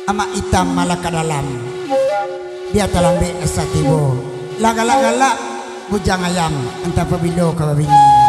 ama hitam malah ke dalam dia telambe esatibo lagala-gala bujang ayam entah pabilo ka babini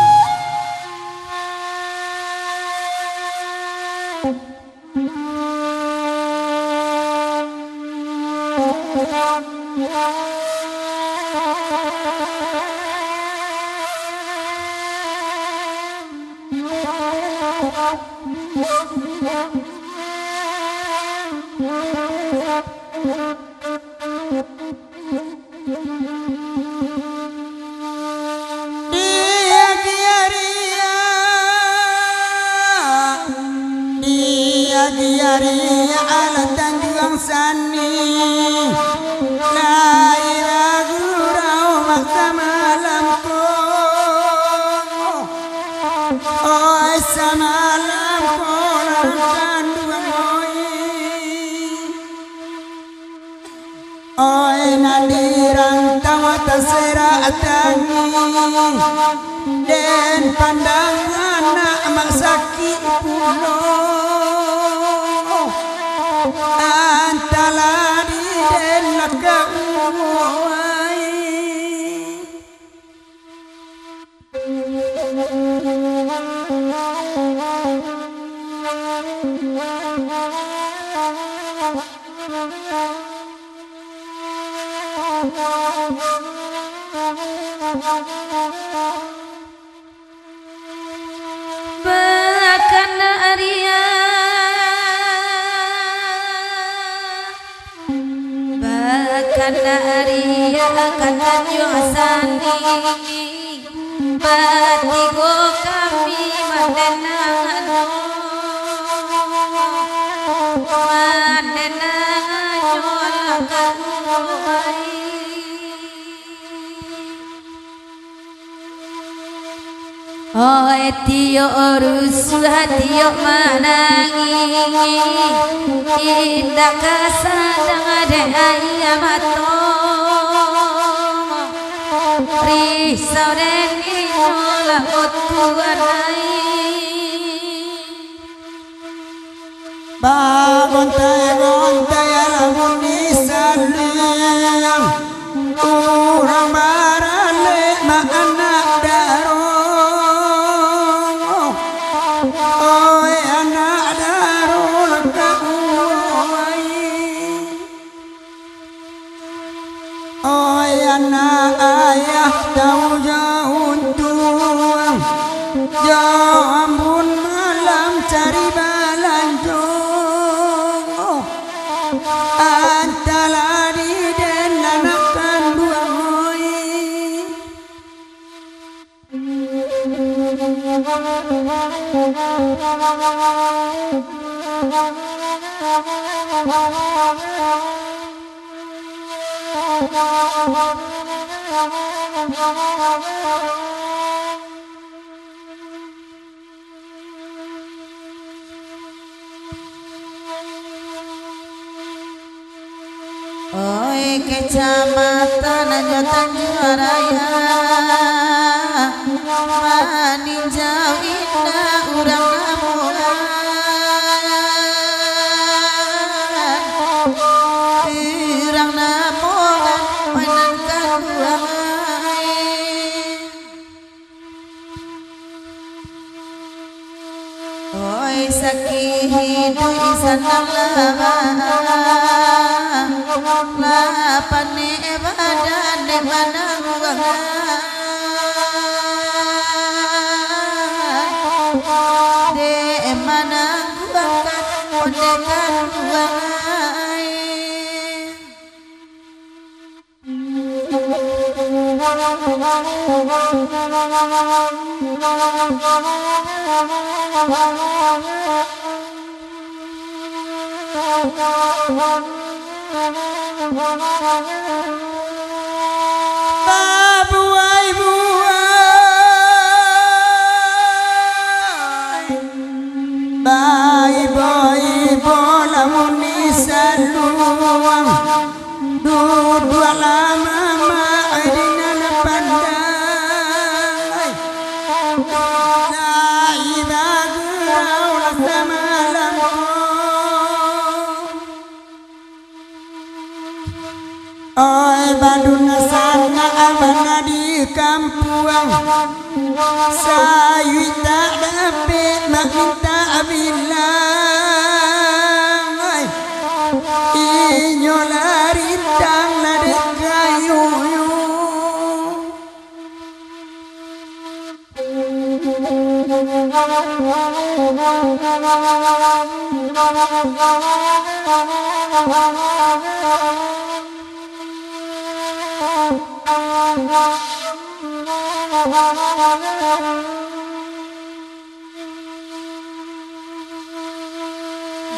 den pandangan amak sakit pulo antala di den lakauai Bakana Arya kata Johasani batigo kami manenano lakauai oh etio rusuh hatio manangi indah kasadang ade ayamato risau den inola otuanai gontai lamun disaliang urang barale ma anak daro oi anak daro lakauai oi anak ayah tahu jauh tuang jauh ambun malam cari balanjo antala di den anakan dua moi oi kecamatan Tanjung Raya maninjau indah urang namulan urang namulan panangkan buai oi sakit hidup isanang la pane badan de manang wangan de manang wangan ondekan wangai buai bai boy bola munisan luang dua lama ma adina na pandai la ibagu la samalam Oi baduna sana abana di kampung Sayu tak dapat mak minta bilang Inyo lari tang ladek kayu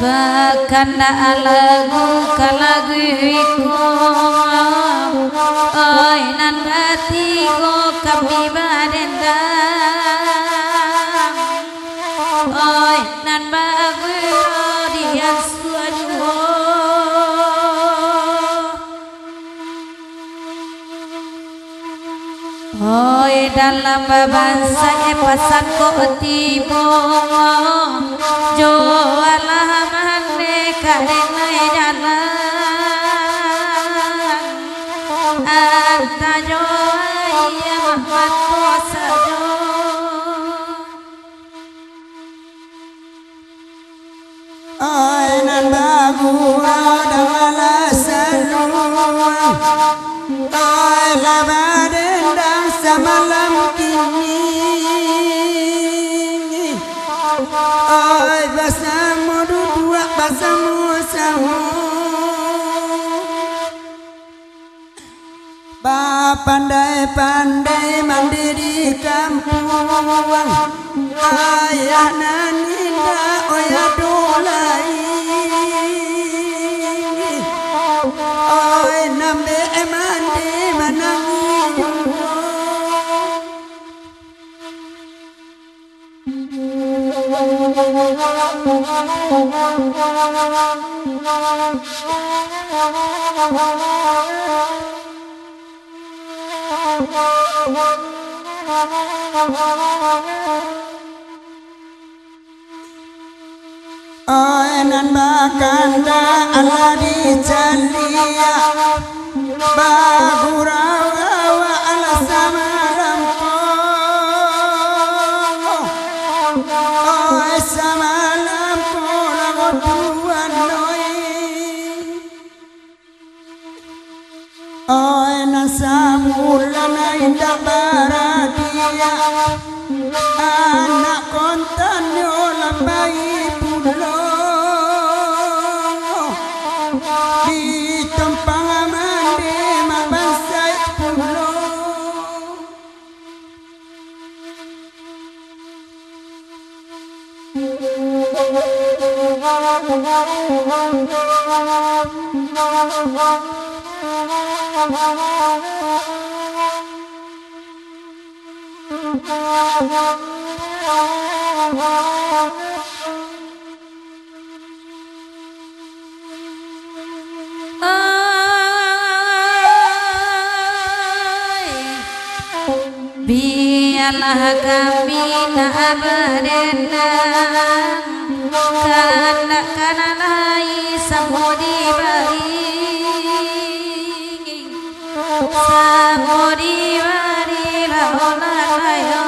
Bahkan lagu kalaguiku oi nan batigo kami badendang oi nan baguro dian suajuho oi dalam bangsa pasan ko tibo jo alah mane karenai jalan anta jo ya mahmat puasa jo Ai nan bagura dawala saluang Ai labadendang samalam kini Ai basamu duduk basamu sahu Ba pandai-pandai mandi di kampung Ayah naninda oya dolai Oi nambe mandi manangi Oi nan bakanda ala di jalia bagurawa ala samalamko Oi samalamko lago tuan noi Oi nan samulana indah baradia anak kontan yo lambai pulo di tempang mandi mabansai pulo biarlah kami tak berenang kanak-kanak lai samudi bari layo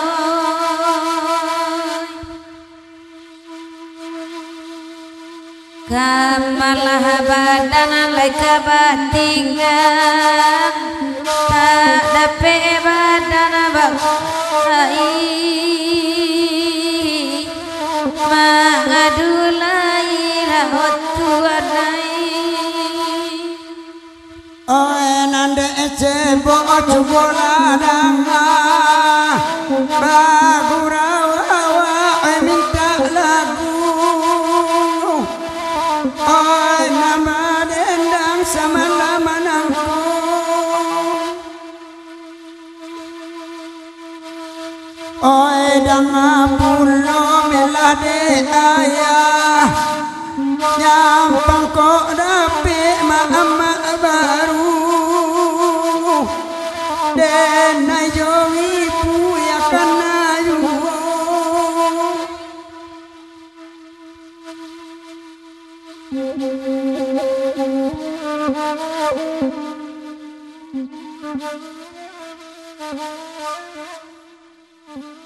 kamalah badan lai kebatingan tak dapat badan bagai mengadulai lahot tuanai Oi nande cebo cubola danga bagurawa minta lagu Oi nama dendang sama lamanangku Oi danga pulo melade ayah nyampang kok dapet mama baru den ayo ibu ya kana yu Thank you.